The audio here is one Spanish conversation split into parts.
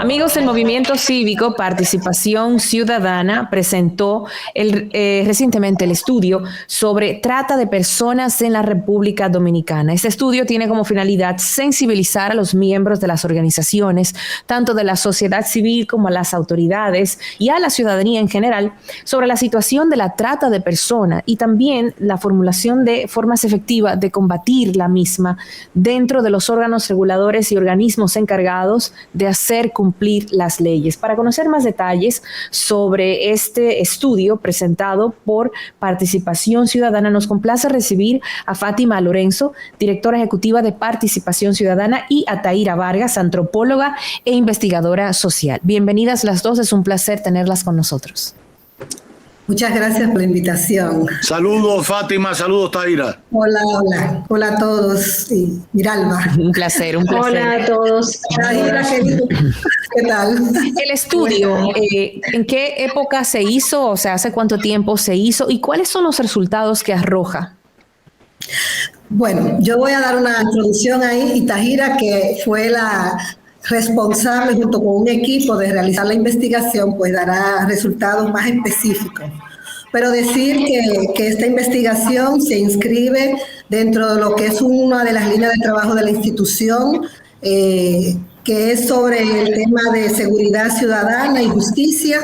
Amigos, el Movimiento Cívico Participación Ciudadana presentó recientemente el estudio sobre trata de personas en la República Dominicana. Este estudio tiene como finalidad sensibilizar a los miembros de las organizaciones, tanto de la sociedad civil como a las autoridades y a la ciudadanía en general, sobre la situación de la trata de personas y también la formulación de formas efectivas de combatir la misma dentro de los órganos reguladores y organismos encargados de hacer cumplir las leyes. Para conocer más detalles sobre este estudio presentado por Participación Ciudadana, nos complace recibir a Fátima Lorenzo, directora ejecutiva de Participación Ciudadana, y a Taira Vargas, antropóloga e investigadora social. Bienvenidas las dos, es un placer tenerlas con nosotros. Muchas gracias por la invitación. Saludos, Fátima, saludos, Taira. Hola a todos. Sí, Miralba. Un placer. Hola a todos. Taira, ¿qué tal? El estudio, ¿en qué época se hizo? O sea, ¿hace cuánto tiempo se hizo? ¿Y cuáles son los resultados que arroja? Bueno, yo voy a dar una introducción ahí, y Taira, que fue la responsable junto con un equipo de realizar la investigación, pues dará resultados más específicos. Pero decir que esta investigación se inscribe dentro de lo que es una de las líneas de trabajo de la institución, que es sobre el tema de seguridad ciudadana y justicia,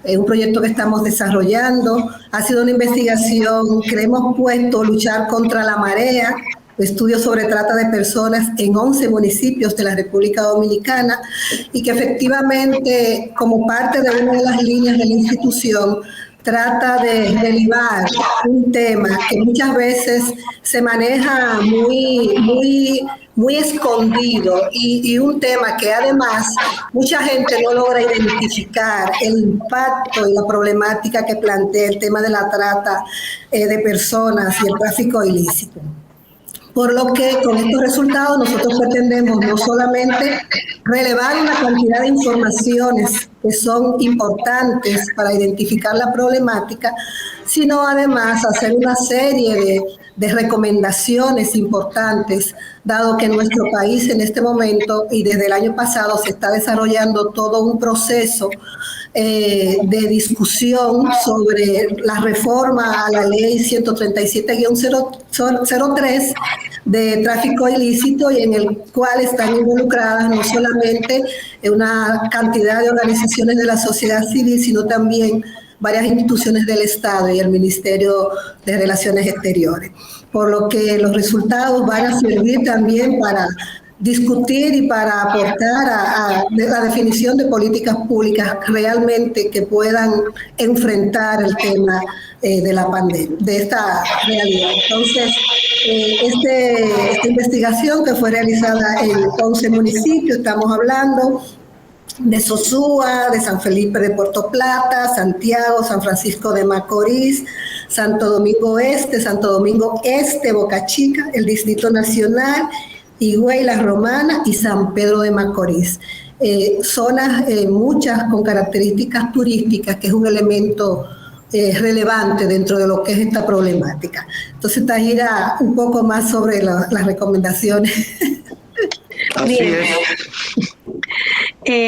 un proyecto que estamos desarrollando. Ha sido una investigación que le hemos puesto luchar contra la marea, estudios sobre trata de personas en 11 municipios de la República Dominicana, y que efectivamente, como parte de una de las líneas de la institución, trata de derivar un tema que muchas veces se maneja muy escondido, y un tema que además mucha gente no logra identificar el impacto y la problemática que plantea el tema de la trata de personas y el tráfico ilícito. Por lo que con estos resultados nosotros pretendemos no solamente relevar una cantidad de informaciones que son importantes para identificar la problemática, sino además hacer una serie de recomendaciones importantes, dado que en nuestro país en este momento y desde el año pasado se está desarrollando todo un proceso de discusión sobre la reforma a la ley 137-03 de tráfico ilícito, y en el cual están involucradas no solamente una cantidad de organizaciones de la sociedad civil, sino también varias instituciones del Estado y el Ministerio de Relaciones Exteriores. Por lo que los resultados van a servir también para discutir y para aportar a la definición de políticas públicas realmente que puedan enfrentar el tema de la pandemia, de esta realidad. Entonces, esta investigación que fue realizada en 11 municipios, estamos hablando de Sosúa, de San Felipe de Puerto Plata, Santiago, San Francisco de Macorís, Santo Domingo Este, Santo Domingo Este, Boca Chica, el Distrito Nacional, Higüey, La Romana y San Pedro de Macorís. Zonas muchas con características turísticas, que es un elemento relevante dentro de lo que es esta problemática. Entonces, Taira, un poco más sobre las recomendaciones. Así es.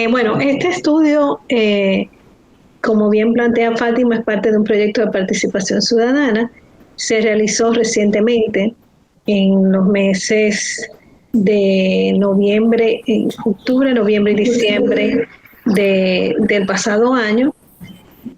Bueno, este estudio, como bien plantea Fátima, es parte de un proyecto de participación ciudadana. Se realizó recientemente en los meses de noviembre, octubre, noviembre y diciembre del pasado año,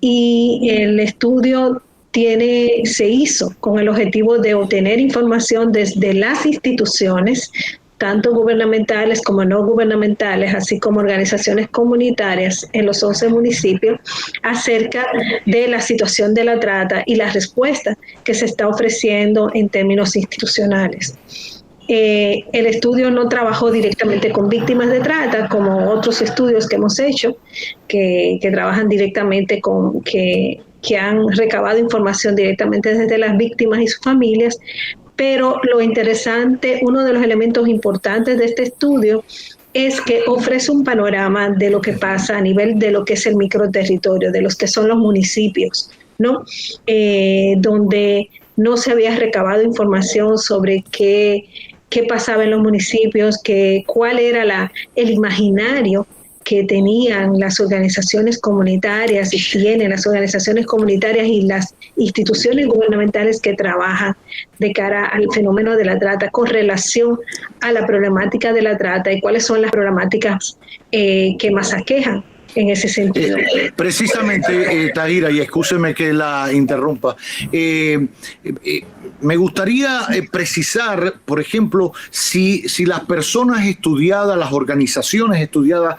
y el estudio se hizo con el objetivo de obtener información desde las instituciones, tanto gubernamentales como no gubernamentales, así como organizaciones comunitarias en los 11 municipios, acerca de la situación de la trata y la respuesta que se está ofreciendo en términos institucionales. El estudio no trabajó directamente con víctimas de trata, como otros estudios que hemos hecho, que trabajan directamente que han recabado información directamente desde las víctimas y sus familias. Pero lo interesante, uno de los elementos importantes de este estudio es que ofrece un panorama de lo que pasa a nivel de lo que es el microterritorio, de los que son los municipios, ¿no? Donde no se había recabado información sobre qué pasaba en los municipios, cuál era el imaginario que tenían las organizaciones comunitarias y tienen las organizaciones comunitarias y las instituciones gubernamentales que trabajan de cara al fenómeno de la trata con relación a la problemática de la trata y cuáles son las problemáticas que más aquejan en ese sentido. Precisamente, Tahira, y excúseme que la interrumpa, me gustaría precisar, por ejemplo, si las personas estudiadas, las organizaciones estudiadas,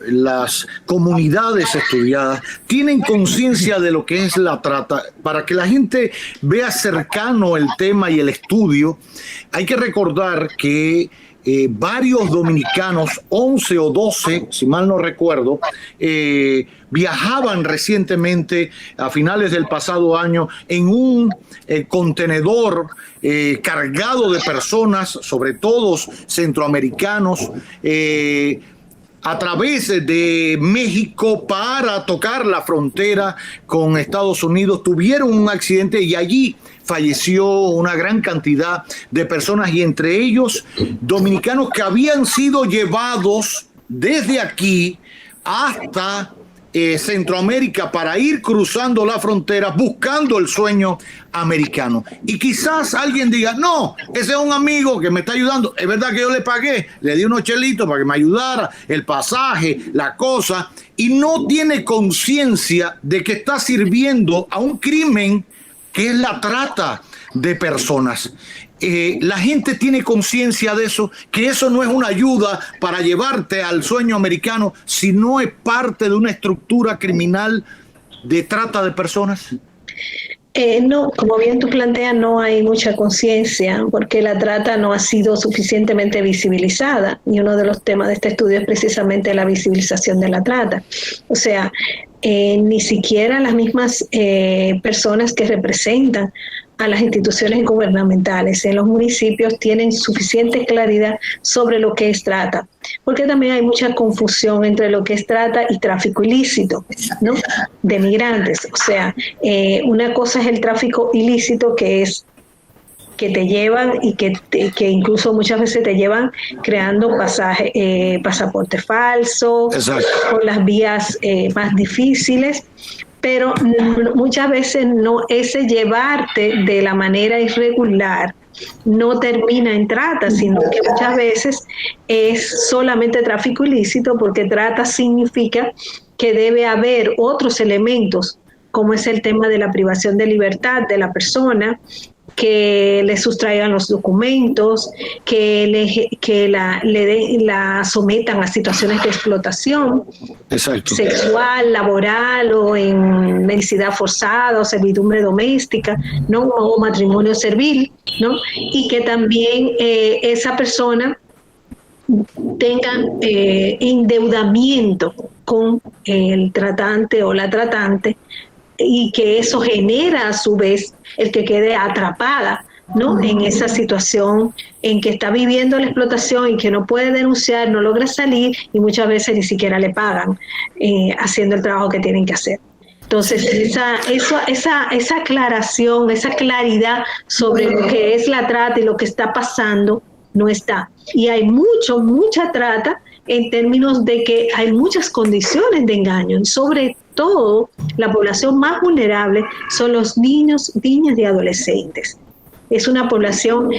las comunidades estudiadas, tienen conciencia de lo que es la trata, para que la gente vea cercano el tema y el estudio. Hay que recordar que varios dominicanos, 11 o 12, si mal no recuerdo, viajaban recientemente a finales del pasado año en un contenedor cargado de personas, sobre todo centroamericanos, a través de México para tocar la frontera con Estados Unidos. Tuvieron un accidente y allí falleció una gran cantidad de personas, y entre ellos dominicanos que habían sido llevados desde aquí hasta Centroamérica para ir cruzando la frontera buscando el sueño americano. Y quizás alguien diga, no, ese es un amigo que me está ayudando. Es verdad que yo le pagué, le di unos chelitos para que me ayudara, el pasaje, la cosa, y no tiene conciencia de que está sirviendo a un crimen que es la trata de personas. La gente tiene conciencia de eso, que eso no es una ayuda para llevarte al sueño americano, sino es parte de una estructura criminal de trata de personas. No, como bien tú planteas, no hay mucha conciencia porque la trata no ha sido suficientemente visibilizada, y uno de los temas de este estudio es precisamente la visibilización de la trata. O sea, ni siquiera las mismas personas que representan a las instituciones gubernamentales en los municipios tienen suficiente claridad sobre lo que es trata, porque también hay mucha confusión entre lo que es trata y tráfico ilícito, ¿no?, de migrantes. O sea, una cosa es el tráfico ilícito, que es que te llevan y que incluso muchas veces te llevan creando pasaporte falso, por las vías más difíciles. Pero muchas veces no, ese llevarte de la manera irregular no termina en trata, sino que muchas veces es solamente tráfico ilícito, porque trata significa que debe haber otros elementos, como es el tema de la privación de libertad de la persona, que le sustraigan los documentos, que la sometan a situaciones de explotación sexual, laboral, o en mendicidad forzada o servidumbre doméstica, ¿no?, o matrimonio servil, ¿no?, y que también esa persona tenga endeudamiento con el tratante o la tratante, y que eso genera a su vez el que quede atrapada, ¿no?, en esa situación en que está viviendo la explotación y que no puede denunciar, no logra salir, y muchas veces ni siquiera le pagan haciendo el trabajo que tienen que hacer. Entonces, esa aclaración, esa claridad sobre lo que es la trata y lo que está pasando no está. Y hay mucha trata en términos de que hay muchas condiciones de engaño, y sobre todo la población más vulnerable son los niños, niñas y adolescentes. Es una población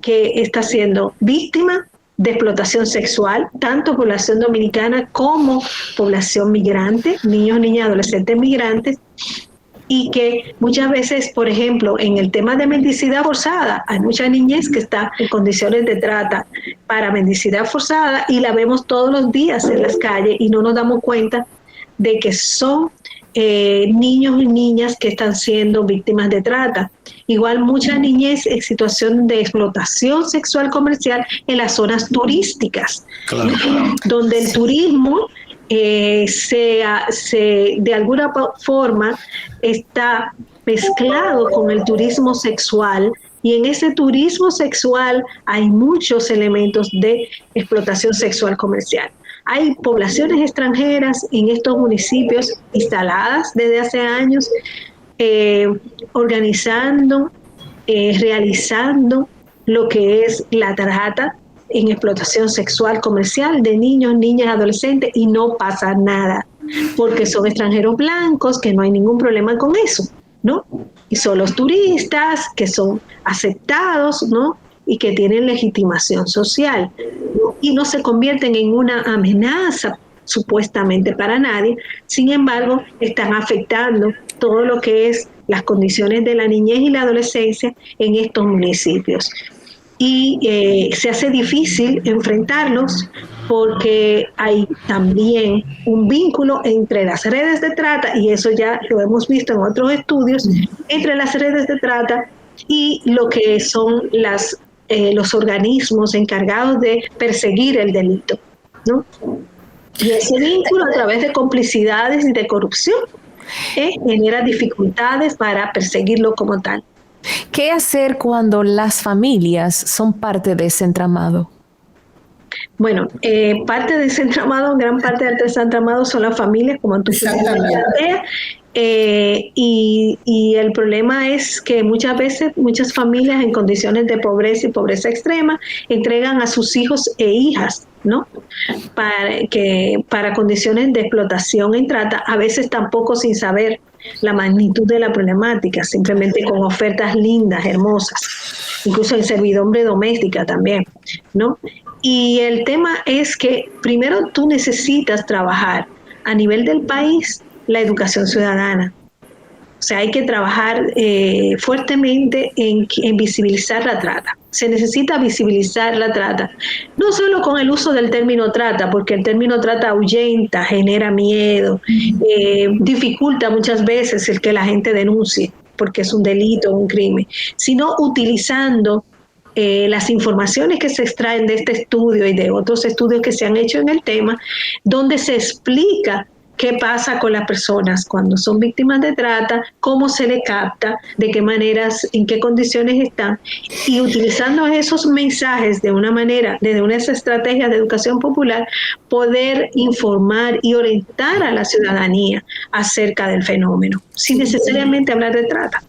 que está siendo víctima de explotación sexual, tanto población dominicana como población migrante, niños, niñas, adolescentes migrantes, y que muchas veces, por ejemplo, en el tema de mendicidad forzada, hay mucha niñez que está en condiciones de trata para mendicidad forzada, y la vemos todos los días en las calles y no nos damos cuenta de que son niños y niñas que están siendo víctimas de trata. Igual mucha niñez en situación de explotación sexual comercial en las zonas turísticas, claro, donde el turismo de alguna forma está mezclado con el turismo sexual, y en ese turismo sexual hay muchos elementos de explotación sexual comercial. Hay poblaciones extranjeras en estos municipios instaladas desde hace años, organizando, realizando lo que es la trata en explotación sexual comercial de niños, niñas, adolescentes y no pasa nada, porque son extranjeros blancos, que no hay ningún problema con eso, ¿no? Y son los turistas que son aceptados, ¿no? Y que tienen legitimación social, ¿no? Y no se convierten en una amenaza supuestamente para nadie. Sin embargo, están afectando todo lo que es las condiciones de la niñez y la adolescencia en estos municipios. Y se hace difícil enfrentarlos porque hay también un vínculo entre las redes de trata, y eso ya lo hemos visto en otros estudios, entre las redes de trata y lo que son los organismos encargados de perseguir el delito, ¿no? Y ese vínculo, a través de complicidades y de corrupción, genera dificultades para perseguirlo como tal. ¿Qué hacer cuando las familias son parte de ese entramado? Bueno, parte de ese entramado, gran parte de ese entramado son las familias, como tú planteas. Y el problema es que muchas veces muchas familias en condiciones de pobreza y pobreza extrema entregan a sus hijos e hijas, ¿no? Para condiciones de explotación en trata, a veces tampoco sin saber la magnitud de la problemática, simplemente con ofertas lindas, hermosas, incluso en servidumbre doméstica también, ¿no? Y el tema es que primero tú necesitas trabajar a nivel del país la educación ciudadana. O sea, hay que trabajar fuertemente en visibilizar la trata. Se necesita visibilizar la trata, no solo con el uso del término trata, porque el término trata ahuyenta, genera miedo, dificulta muchas veces el que la gente denuncie, porque es un delito, un crimen, sino utilizando las informaciones que se extraen de este estudio y de otros estudios que se han hecho en el tema, donde se explica qué pasa con las personas cuando son víctimas de trata, cómo se le capta, de qué maneras, en qué condiciones están, y utilizando esos mensajes de una manera, desde unas estrategias de educación popular, poder informar y orientar a la ciudadanía acerca del fenómeno, sin necesariamente hablar de trata.